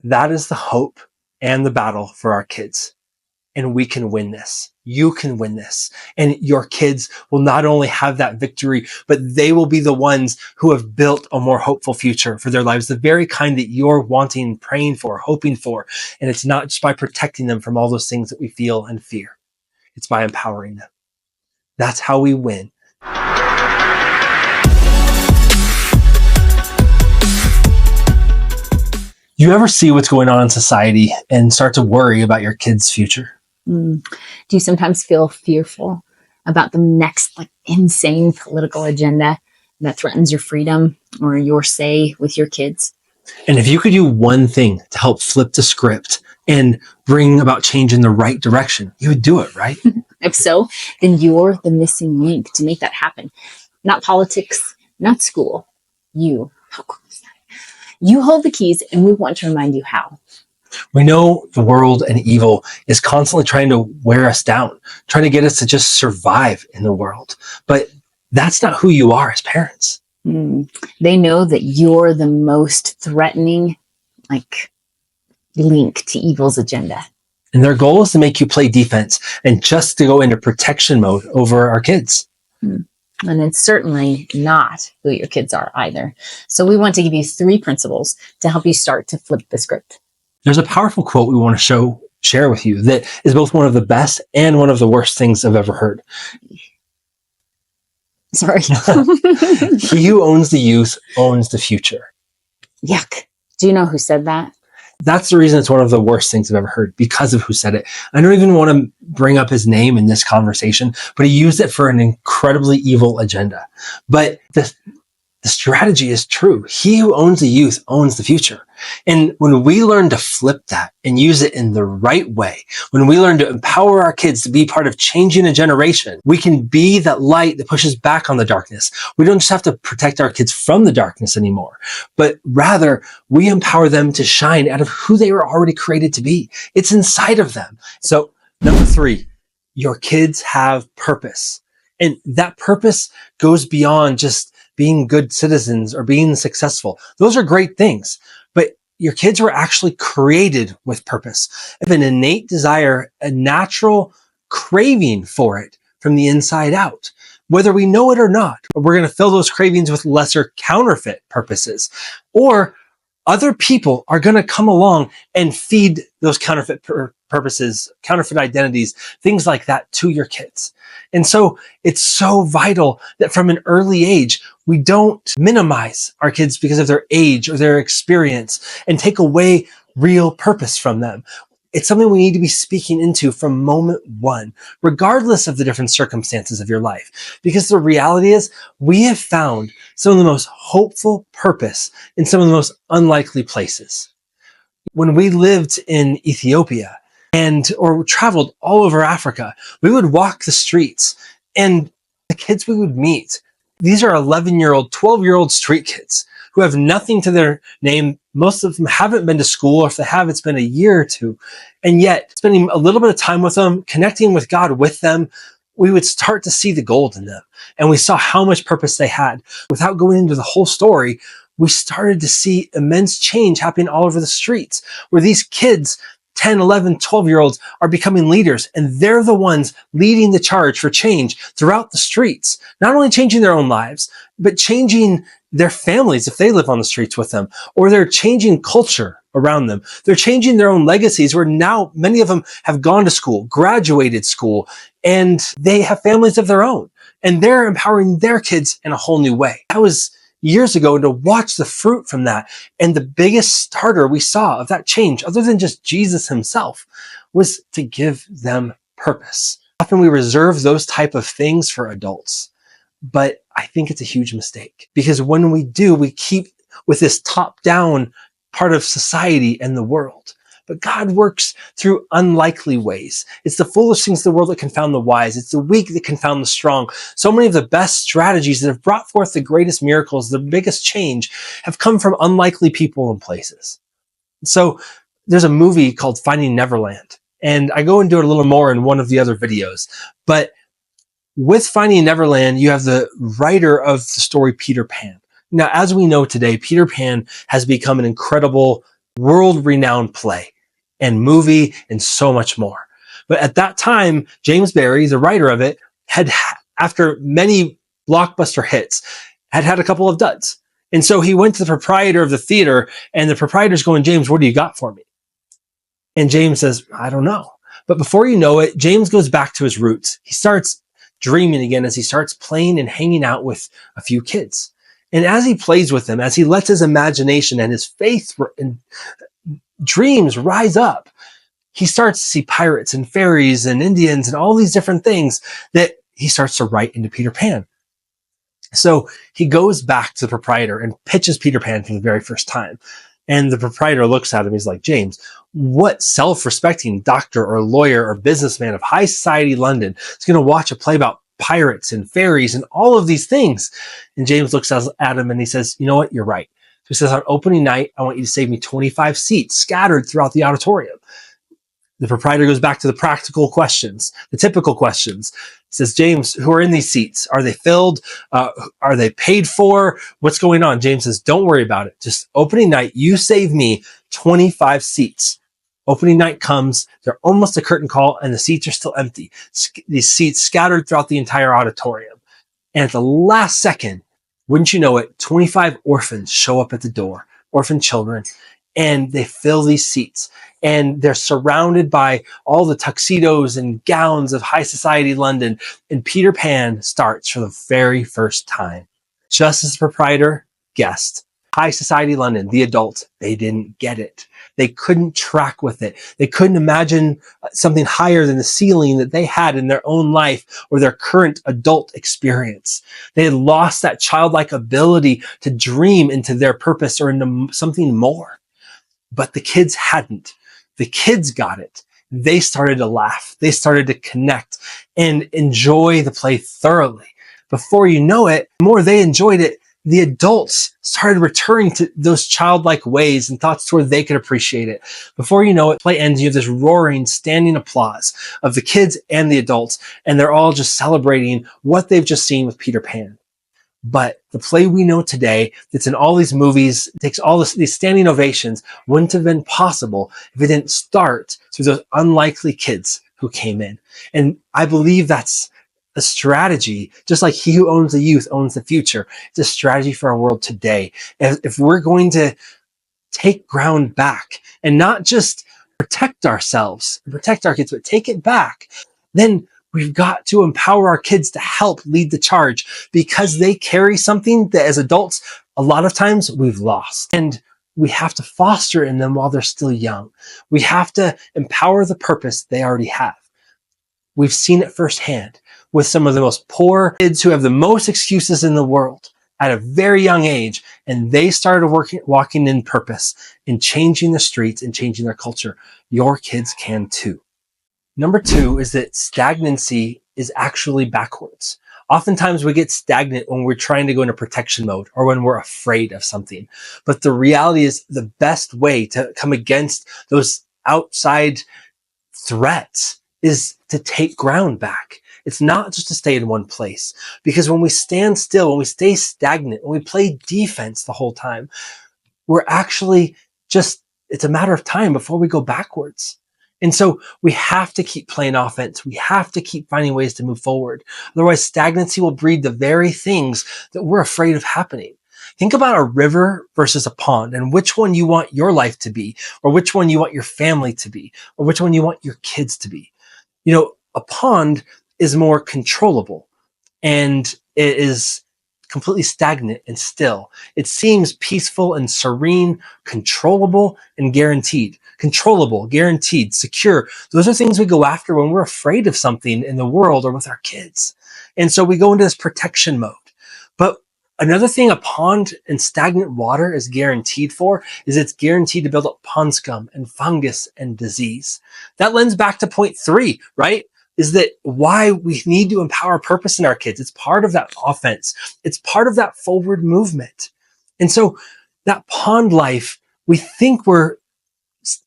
That is the hope and the battle for our kids. And we can win this. You can win this. And your kids will not only have that victory, but they will be the ones who have built a more hopeful future for their lives, the very kind that you're wanting, praying for, hoping for. And it's not just by protecting them from all those things that we feel and fear. It's by empowering them. That's how we win. You ever see what's going on in society and start to worry about your kids' future? Do you sometimes feel fearful about the next insane political agenda that threatens your freedom or your say with your kids? And if you could do one thing to help flip the script and bring about change in the right direction, you would do it, right? If so, then you're the missing link to make that happen. Not politics, not school. You. How cool is that? You hold the keys, and we want to remind you how. We know the world and evil is constantly trying to wear us down, trying to get us to just survive in the world. But that's not who you are as parents. They know that you're the most threatening, link to evil's agenda. And their goal is to make you play defense and just to go into protection mode over our kids. And it's certainly not who your kids are either. So we want to give you 3 principles to help you start to flip the script. There's a powerful quote we want to share with you that is both one of the best and one of the worst things I've ever heard. Sorry. He who owns the youth owns the future. Yuck. Do you know who said that? That's the reason it's one of the worst things I've ever heard, because of who said it. I don't even want to bring up his name in this conversation, but he used it for an incredibly evil agenda. But the strategy is true. He who owns the youth owns the future. And when we learn to flip that and use it in the right way, when we learn to empower our kids to be part of changing a generation, we can be that light that pushes back on the darkness. We don't just have to protect our kids from the darkness anymore, but rather we empower them to shine out of who they were already created to be. It's inside of them. So number 3, your kids have purpose. And that purpose goes beyond just being good citizens or being successful. Those are great things, but your kids were actually created with purpose. They have an innate desire, a natural craving for it from the inside out. Whether we know it or not, we're going to fill those cravings with lesser counterfeit purposes, or other people are going to come along and feed those counterfeit purposes, counterfeit identities, things like that to your kids. And so it's so vital that from an early age, we don't minimize our kids because of their age or their experience and take away real purpose from them. It's something we need to be speaking into from moment one, regardless of the different circumstances of your life. Because the reality is, we have found some of the most hopeful purpose in some of the most unlikely places. When we lived in Ethiopia or traveled all over Africa, we would walk the streets, and the kids we would meet, these are 11-year-old, 12-year-old street kids who have nothing to their name. Most of them haven't been to school, or if they have, it's been a year or two. And yet, spending a little bit of time with them, connecting with God with them, we would start to see the gold in them. And we saw how much purpose they had. Without going into the whole story, we started to see immense change happening all over the streets, where these kids, 10, 11, 12-year-olds, are becoming leaders, and they're the ones leading the charge for change throughout the streets. Not only changing their own lives, but changing their families if they live on the streets with them, or they're changing culture around them. They're changing their own legacies, where now many of them have gone to school, graduated school, and they have families of their own, and they're empowering their kids in a whole new way. That was years ago, and to watch the fruit from that. And the biggest starter we saw of that change, other than just Jesus himself, was to give them purpose. Often we reserve those type of things for adults, but I think it's a huge mistake, because when we do, we keep with this top-down part of society and the world. But God works through unlikely ways. It's the foolish things of the world that confound the wise. It's the weak that confound the strong. So many of the best strategies that have brought forth the greatest miracles, the biggest change, have come from unlikely people and places. So there's a movie called Finding Neverland, and I go into it a little more in one of the other videos. But with Finding Neverland, you have the writer of the story, Peter Pan. Now, as we know today, Peter Pan has become an incredible world-renowned play and movie and so much more. But at that time, James Barrie, the writer of it, had, after many blockbuster hits, had a couple of duds. And so he went to the proprietor of the theater, and the proprietor's going, James, what do you got for me? And James says, I don't know. But before you know it, James goes back to his roots. He starts dreaming again as he starts playing and hanging out with a few kids. And as he plays with them, as he lets his imagination and his faith and dreams rise up, he starts to see pirates and fairies and Indians and all these different things that he starts to write into Peter Pan. So he goes back to the proprietor and pitches Peter Pan for the very first time. And the proprietor looks at him. He's like, James, what self-respecting doctor or lawyer or businessman of high society London is going to watch a play about pirates and fairies and all of these things? And James looks at him and he says, you know what? You're right. So he says, on opening night, I want you to save me 25 seats scattered throughout the auditorium. The proprietor goes back to the practical questions, the typical questions. He says, James, who are in these seats? Are they filled? Are they paid for? What's going on? James says, don't worry about it. Just opening night, you save me 25 seats. Opening night comes, they're almost a curtain call, and the seats are still empty. These seats scattered throughout the entire auditorium. And at the last second, wouldn't you know it, 25 orphans show up at the door, orphan children, and they fill these seats. And they're surrounded by all the tuxedos and gowns of high society London. And Peter Pan starts for the very first time. Just as the proprietor guessed, high society London, the adults, they didn't get it. They couldn't track with it. They couldn't imagine something higher than the ceiling that they had in their own life or their current adult experience. They had lost that childlike ability to dream into their purpose or into something more. But the kids hadn't. The kids got it. They started to laugh. They started to connect and enjoy the play thoroughly. Before you know it, the more they enjoyed it, the adults started returning to those childlike ways and thoughts to where they could appreciate it. Before you know it, play ends, you have this roaring, standing applause of the kids and the adults, and they're all just celebrating what they've just seen with Peter Pan. But the play we know today, that's in all these movies, takes all these standing ovations, wouldn't have been possible if it didn't start through those unlikely kids who came in. And I believe that's a strategy, just like he who owns the youth owns the future. It's a strategy for our world today. If we're going to take ground back and not just protect ourselves and protect our kids, but take it back, then we've got to empower our kids to help lead the charge, because they carry something that as adults, a lot of times we've lost. And we have to foster in them while they're still young. We have to empower the purpose they already have. We've seen it firsthand with some of the most poor kids who have the most excuses in the world at a very young age. And they started walking in purpose and changing the streets and changing their culture. Your kids can too. Number 2 is that stagnancy is actually backwards. Oftentimes we get stagnant when we're trying to go into protection mode or when we're afraid of something. But the reality is the best way to come against those outside threats is to take ground back. It's not just to stay in one place. Because when we stand still, when we stay stagnant, when we play defense the whole time, we're actually it's a matter of time before we go backwards. And so we have to keep playing offense. We have to keep finding ways to move forward. Otherwise, stagnancy will breed the very things that we're afraid of happening. Think about a river versus a pond and which one you want your life to be, or which one you want your family to be, or which one you want your kids to be. You know, a pond is more controllable and it is completely stagnant and still. It seems peaceful and serene, controllable and guaranteed. Controllable, guaranteed, secure. Those are things we go after when we're afraid of something in the world or with our kids. And so we go into this protection mode. But another thing a pond and stagnant water is guaranteed for is it's guaranteed to build up pond scum and fungus and disease. That lends back to point 3, right? Is that why we need to empower purpose in our kids. It's part of that offense. It's part of that forward movement. And so that pond life, we think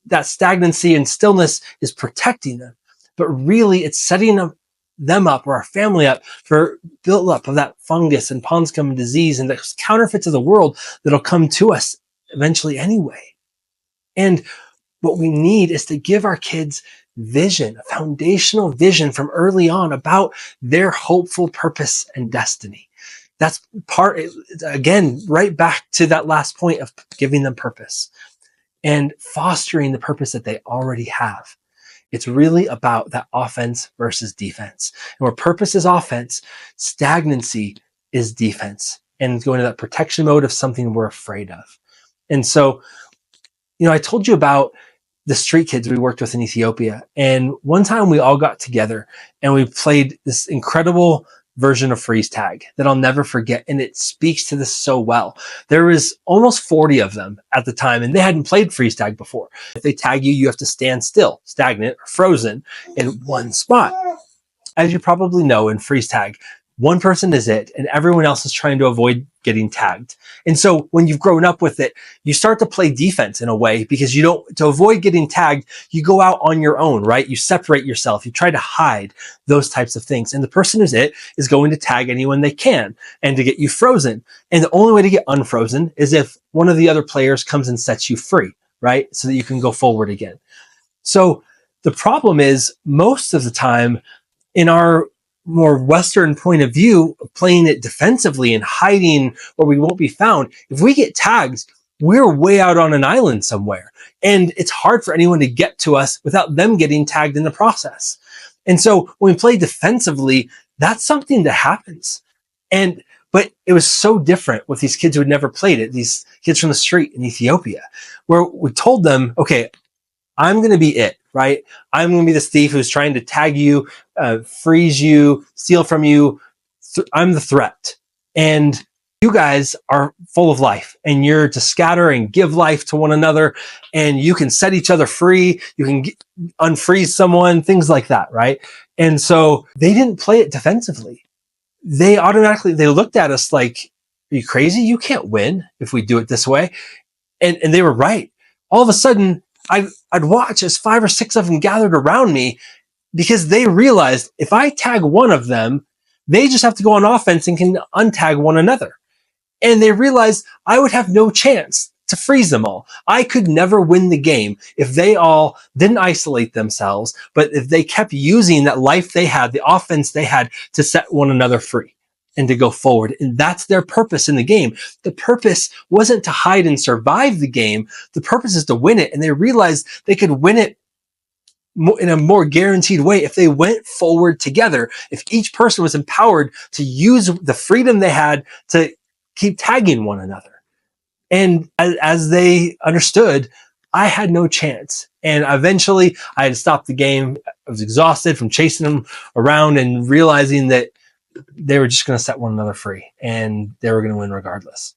that stagnancy and stillness is protecting them, but really it's setting them up or our family up for build up of that fungus and pond scum and disease and the counterfeits of the world that'll come to us eventually anyway. And what we need is to give our kids vision, a foundational vision from early on about their hopeful purpose and destiny. That's part, again, right back to that last point of giving them purpose and fostering the purpose that they already have. It's really about that offense versus defense. And where purpose is offense, stagnancy is defense, and going to that protection mode of something we're afraid of. And so, I told you about the street kids we worked with in Ethiopia. And one time we all got together and we played this incredible version of freeze tag that I'll never forget. And it speaks to this so well. There was almost 40 of them at the time, and they hadn't played freeze tag before. If they tag you, you have to stand still, stagnant or frozen in one spot. As you probably know, in freeze tag, one person is it, and everyone else is trying to avoid getting tagged. And so when you've grown up with it, you start to play defense in a way, because to avoid getting tagged, you go out on your own, right? You separate yourself. You try to hide those types of things. And the person who's it is going to tag anyone they can and to get you frozen. And the only way to get unfrozen is if one of the other players comes and sets you free, right? So that you can go forward again. So the problem is, most of the time in our more Western point of view, playing it defensively and hiding where we won't be found, if we get tagged, we're way out on an island somewhere. And it's hard for anyone to get to us without them getting tagged in the process. And so when we play defensively, that's something that happens. But it was so different with these kids who had never played it, these kids from the street in Ethiopia, where we told them, okay, I'm going to be it, right? I'm going to be this thief who's trying to tag you, freeze you, steal from you. I'm the threat. And you guys are full of life, and you're to scatter and give life to one another, and you can set each other free. You can unfreeze someone, things like that, right? And so they didn't play it defensively. They looked at us like, are you crazy? You can't win if we do it this way. And they were right. All of a sudden, I'd watch as 5 or 6 of them gathered around me, because they realized if I tag one of them, they just have to go on offense and can untag one another. And they realized I would have no chance to freeze them all. I could never win the game if they all didn't isolate themselves, but if they kept using that life they had, the offense they had, to set one another free and to go forward. And that's their purpose in the game. The purpose wasn't to hide and survive the game. The purpose is to win it. And they realized they could win it in a more guaranteed way if they went forward together. If each person was empowered to use the freedom they had to keep tagging one another. And as they understood, I had no chance. And eventually I had stopped the game. I was exhausted from chasing them around and realizing that they were just going to set one another free, and they were going to win regardless.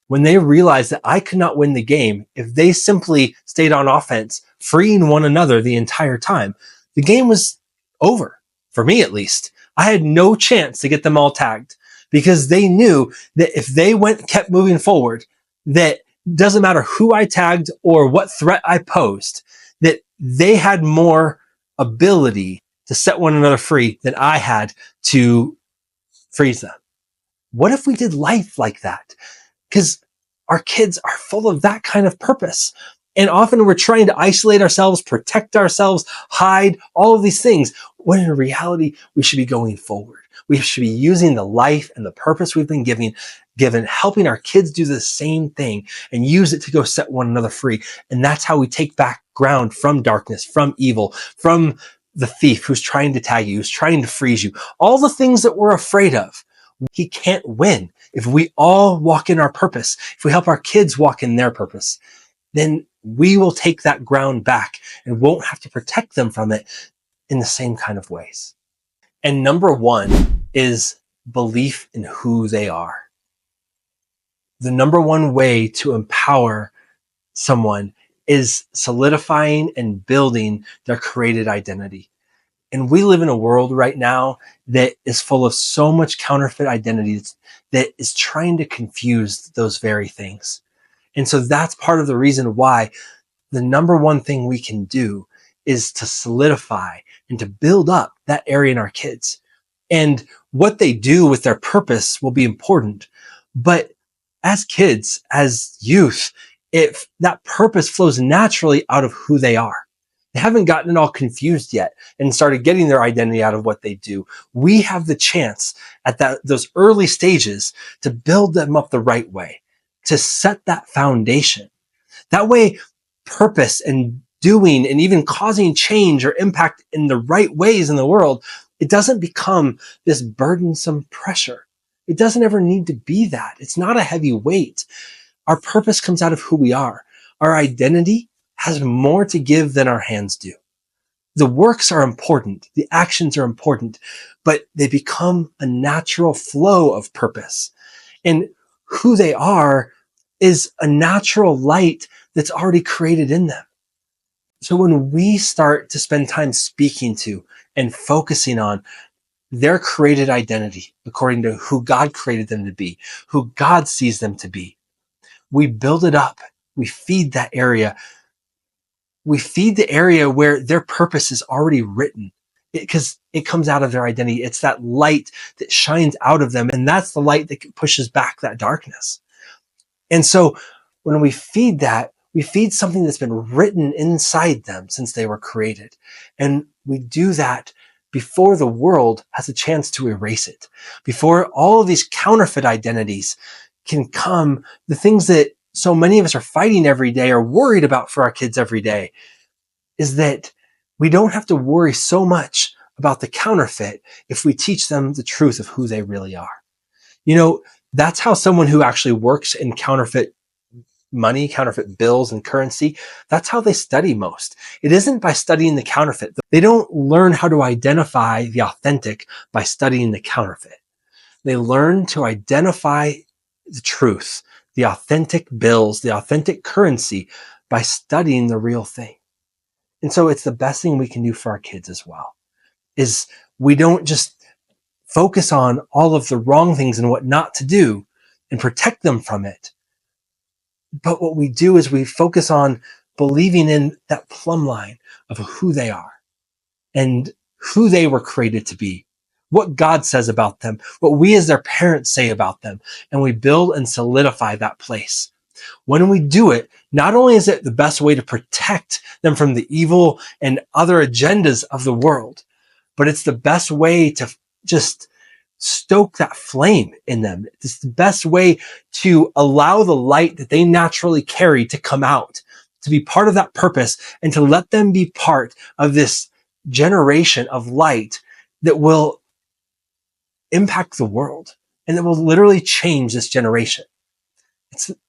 When they realized that I could not win the game if they simply stayed on offense, freeing one another the entire time, the game was over, for me at least. I had no chance to get them all tagged, because they knew that if they kept moving forward, that doesn't matter who I tagged or what threat I posed, that they had more ability to set one another free than I had to freeze them. What if we did life like that? Because our kids are full of that kind of purpose. And often we're trying to isolate ourselves, protect ourselves, hide, all of these things, when in reality, we should be going forward. We should be using the life and the purpose we've been given, helping our kids do the same thing and use it to go set one another free. And that's how we take back ground from darkness, from evil, from the thief who's trying to tag you, who's trying to freeze you. All the things that we're afraid of. He can't win. If we all walk in our purpose, if we help our kids walk in their purpose, then we will take that ground back and won't have to protect them from it in the same kind of ways. And number 1 is belief in who they are. The number 1 way to empower someone is solidifying and building their created identity. And we live in a world right now that is full of so much counterfeit identities that is trying to confuse those very things. And so that's part of the reason why the number 1 thing we can do is to solidify and to build up that area in our kids. And what they do with their purpose will be important. But as kids, as youth, if that purpose flows naturally out of who they are. They haven't gotten it all confused yet and started getting their identity out of what they do. We have the chance at those early stages to build them up the right way, to set that foundation. That way, purpose and doing and even causing change or impact in the right ways in the world, it doesn't become this burdensome pressure. It doesn't ever need to be that. It's not a heavy weight. Our purpose comes out of who we are. Our identity has more to give than our hands do. The works are important. The actions are important, but they become a natural flow of purpose. And who they are is a natural light that's already created in them. So when we start to spend time speaking to and focusing on their created identity according to who God created them to be, who God sees them to be, we build it up. We feed that area. We feed the area where their purpose is already written because it comes out of their identity. It's that light that shines out of them. And that's the light that pushes back that darkness. And so when we feed that, we feed something that's been written inside them since they were created. And we do that before the world has a chance to erase it, before all of these counterfeit identities can come, the things that so many of us are fighting every day or worried about for our kids every day, is that we don't have to worry so much about the counterfeit if we teach them the truth of who they really are. You know, that's how someone who actually works in counterfeit money, counterfeit bills and currency, that's how they study most. It isn't by studying the counterfeit. They don't learn how to identify the authentic by studying the counterfeit. They learn to identify the truth, the authentic bills, the authentic currency by studying the real thing. And so it's the best thing we can do for our kids as well, is we don't just focus on all of the wrong things and what not to do and protect them from it. But what we do is we focus on believing in that plumb line of who they are and who they were created to be, what God says about them, what we as their parents say about them, and we build and solidify that place. When we do it, not only is it the best way to protect them from the evil and other agendas of the world, but it's the best way to just stoke that flame in them. It's the best way to allow the light that they naturally carry to come out, to be part of that purpose, and to let them be part of this generation of light that will impact the world and that will literally change this generation.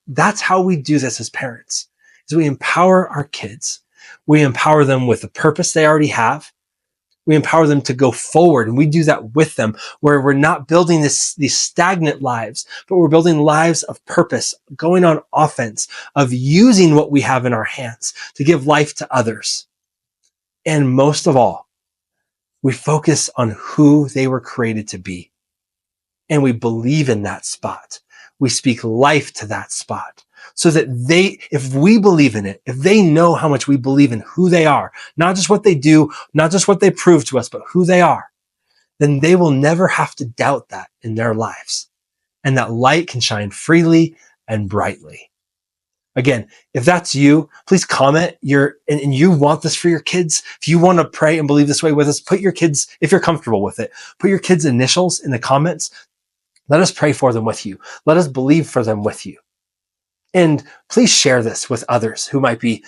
That's how we do this as parents, is we empower our kids. We empower them with the purpose they already have. We empower them to go forward, and we do that with them, where we're not building these stagnant lives, but we're building lives of purpose, going on offense, of using what we have in our hands to give life to others. And most of all, we focus on who they were created to be. And we believe in that spot. We speak life to that spot so that if we believe in it, if they know how much we believe in who they are, not just what they do, not just what they prove to us, but who they are, then they will never have to doubt that in their lives. And that light can shine freely and brightly. Again, if that's you, please comment and you want this for your kids. If you want to pray and believe this way with us, put your kids, if you're comfortable with it, put your kids' initials in the comments. Let us pray for them with you. Let us believe for them with you. And please share this with others who might be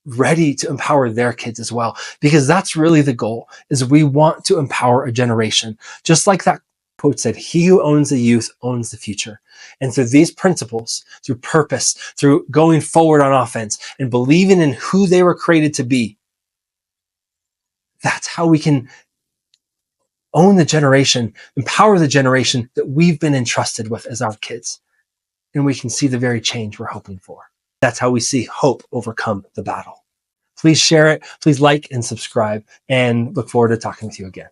ready to empower their kids as well, because that's really the goal, is we want to empower a generation. Just like that quote said, he who owns the youth owns the future. And through these principles, through purpose, through going forward on offense and believing in who they were created to be, that's how we can own the generation, empower the generation that we've been entrusted with as our kids. And we can see the very change we're hoping for. That's how we see hope overcome the battle. Please share it. Please like and subscribe, and look forward to talking with you again.